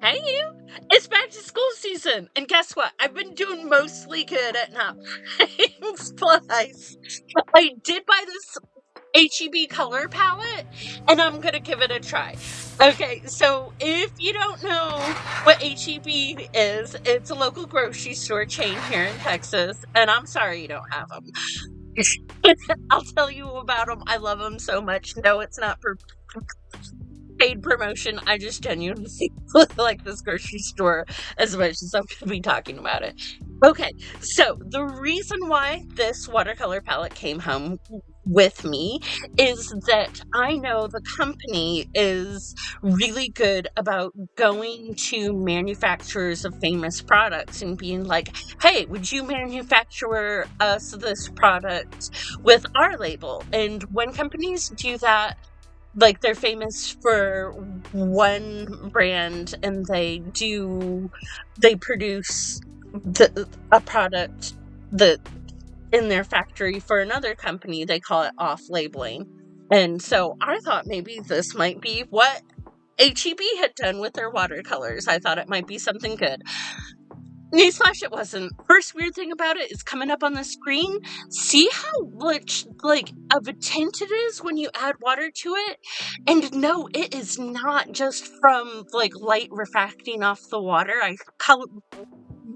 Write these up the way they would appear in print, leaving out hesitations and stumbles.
Hey, you! It's back to school season, and guess what? I've been doing mostly good at not buying supplies. I did buy this H.E.B color palette, and I'm gonna give it a try. Okay, so if you don't know what H.E.B is, it's a local grocery store chain here in Texas, and I'm sorry you don't have them. I'll tell you about them. I love them so much. No, it's not for paid promotion. I just genuinely like this grocery store as much as I'm going to be talking about it. Okay, so the reason why this watercolor palette came home with me is that I know the company is really good about going to manufacturers of famous products and being like, hey, would you manufacture us this product with our label? And when companies do that, like they're famous for one brand and they produce a product that in their factory for another company, they call it off labeling. And so I thought maybe this might be what H.E.B had done with their watercolors. I thought it might be something good. Newsflash, it wasn't. First weird thing about it is coming up on the screen. See how much, like, of a tint it is when you add water to it? And no, it is not just from, like, light refracting off the water. I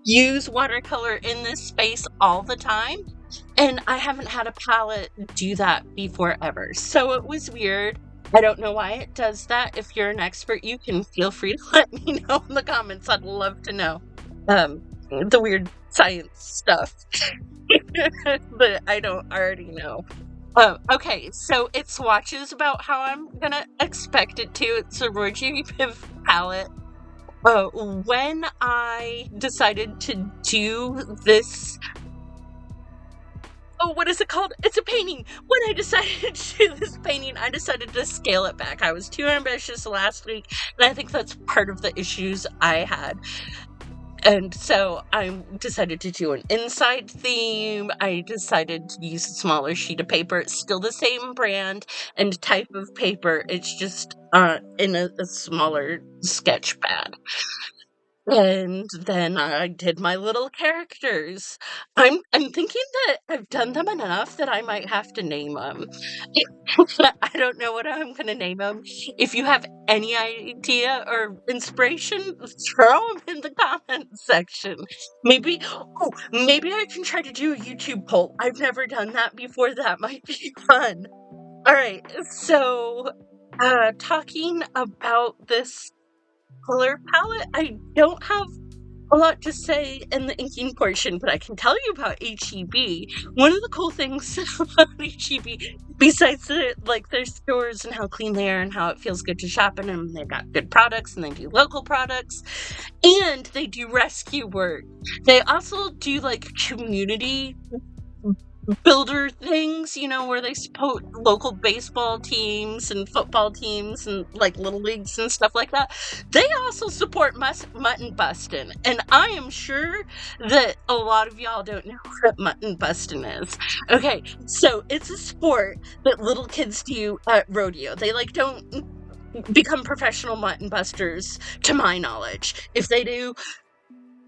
use watercolor in this space all the time, and I haven't had a palette do that before ever. So it was weird. I don't know why it does that. If you're an expert, you can feel free to let me know in the comments. I'd love to know. The weird science stuff that I don't already know. Okay, so it swatches about how I'm gonna expect it to. It's a Roger palette. When I decided to do this, what is it called? It's a painting. When I decided to do this painting, I decided to scale it back. I was too ambitious last week, and I think that's part of the issues I had. And so I decided to do an inside theme. I decided to use a smaller sheet of paper. It's still the same brand and type of paper. It's just in a smaller sketch pad. And then I did my little characters. I'm thinking that I've done them enough that I might have to name them. I don't know what I'm gonna name them. If you have any idea or inspiration, throw them in the comments section. Maybe I can try to do a YouTube poll. I've never done that before. That might be fun. All right, so talking about this color palette, I don't have a lot to say in the inking portion, but I can tell you about H.E.B. One of the cool things about H.E.B, besides their stores and how clean they are and how it feels good to shop in them, they've got good products and they do local products and they do rescue work. They also do like community builder things, where they support local baseball teams and football teams and like little leagues and stuff like that. They also support mutton busting, and I am sure that a lot of y'all don't know what mutton busting is. Okay, so it's a sport that little kids do at rodeo. They don't become professional mutton busters, to my knowledge. If they do,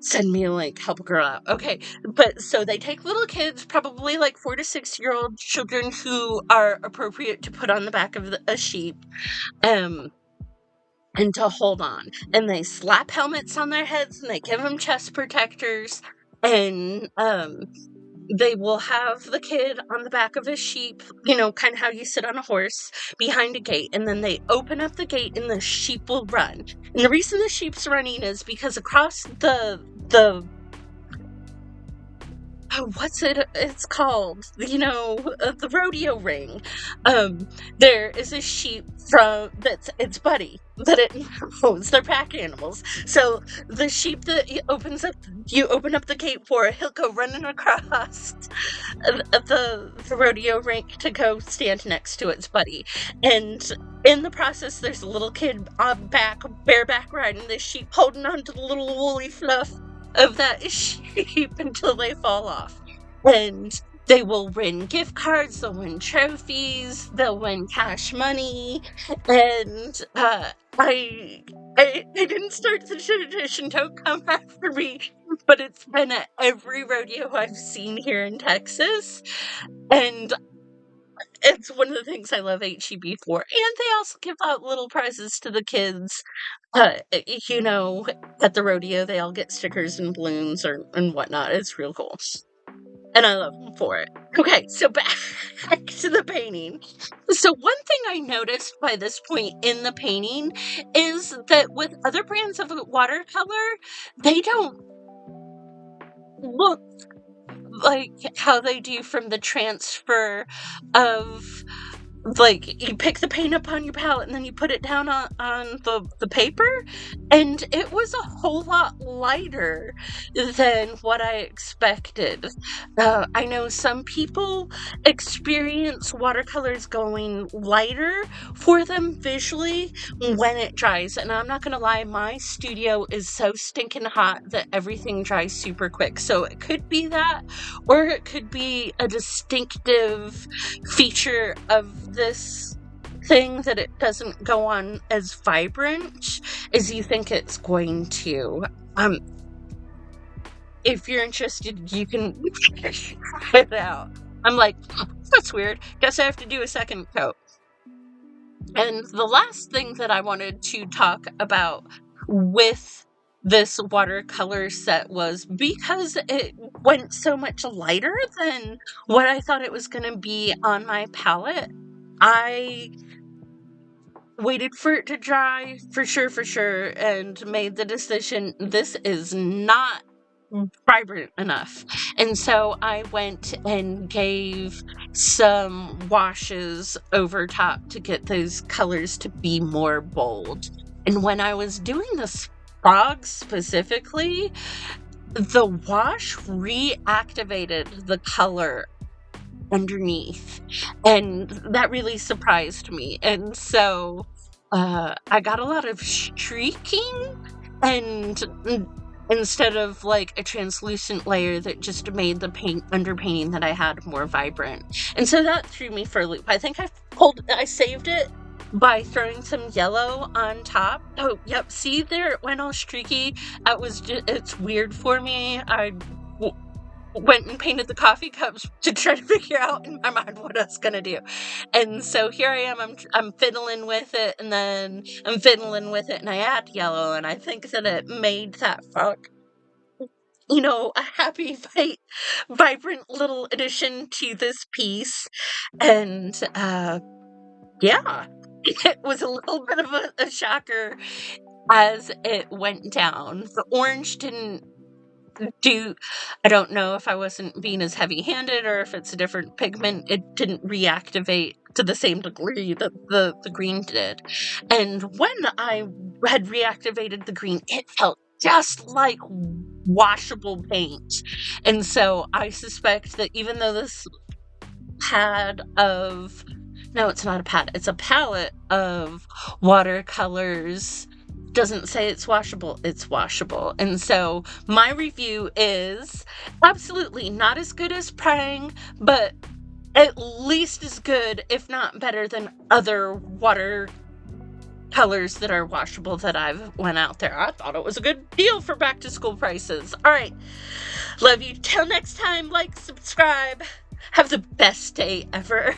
send me a link, help a girl out. Okay, but so they take little kids, probably like 4 to 6-year-old children who are appropriate to put on the back of a sheep, and to hold on. And they slap helmets on their heads and they give them chest protectors, and they will have the kid on the back of a sheep, kind of how you sit on a horse behind a gate, and then they open up the gate and the sheep will run. And the reason the sheep's running is because across the it's called, the rodeo ring, there is a sheep it's Buddy, that it knows. They're pack animals. So the sheep that you open up the gate for, he'll go running across the rodeo rink to go stand next to its buddy. And in the process, there's a little kid on bareback riding the sheep, holding on to the little woolly fluff of that sheep until they fall off. And They will win gift cards, they'll win trophies, they'll win cash money, and I didn't start the tradition, don't come after me, but it's been at every rodeo I've seen here in Texas, and it's one of the things I love H.E.B for. And they also give out little prizes to the kids. You know, at the rodeo, they all get stickers and balloons and whatnot. It's real cool. And I love them for it. Okay, so back to the painting. So one thing I noticed by this point in the painting is that with other brands of watercolor, they don't look like how they do from the transfer of, like, you pick the paint up on your palette and then you put it down on the paper, and it was a whole lot lighter than what I expected. I know some people experience watercolors going lighter for them visually when it dries, and I'm not gonna lie, my studio is so stinking hot that everything dries super quick, so it could be that, or it could be a distinctive feature of this thing that it doesn't go on as vibrant as you think it's going to. If you're interested, you can try it out. I'm like, that's weird. Guess I have to do a second coat. And the last thing that I wanted to talk about with this watercolor set was, because it went so much lighter than what I thought it was going to be on my palette, I waited for it to dry for sure, and made the decision this is not vibrant enough. And so I went and gave some washes over top to get those colors to be more bold. And when I was doing the fog specifically, the wash reactivated the color underneath, and that really surprised me. And so I got a lot of streaking, and instead of like a translucent layer that just made the paint underpainting that I had more vibrant. And so that threw me for a loop. I think I saved it by throwing some yellow on top. Oh, yep, see there, it went all streaky. It's weird for me. I went and painted the coffee cups to try to figure out in my mind what I was gonna do. And so here I am, I'm fiddling with it, and then I'm fiddling with it, and I add yellow, and I think that it made that fog, a happy, vibrant little addition to this piece. And yeah, it was a little bit of a shocker as it went down. The orange didn't I don't know if I wasn't being as heavy-handed or if it's a different pigment. It didn't reactivate to the same degree that the green did. And when I had reactivated the green, it felt just like washable paint. And so I suspect that even though this no, it's not a pad, it's a palette of watercolors doesn't say it's washable, it's washable. And so my review is absolutely not as good as Prang, but at least as good, if not better, than other watercolors that are washable that I've went out there. I thought it was a good deal for back to school prices. All right, love you. Till next time, like, subscribe. Have the best day ever.